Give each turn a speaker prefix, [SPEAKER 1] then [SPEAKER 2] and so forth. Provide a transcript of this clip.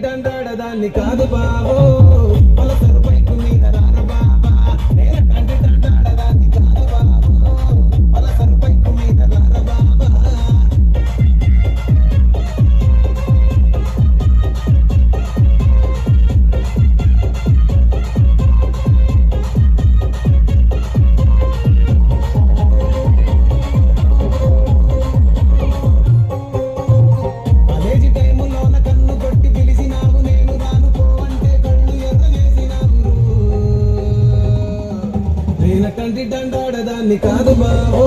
[SPEAKER 1] దండాడదాన్ని కాదు బాబో Pulsar bike మీద రార బాబా నేల కంటి దండాడదాన్ని కాదు బాబో పలసరు బైకు మీద రార బాబా కంటి దండాడదాన్ని కాదు బాబో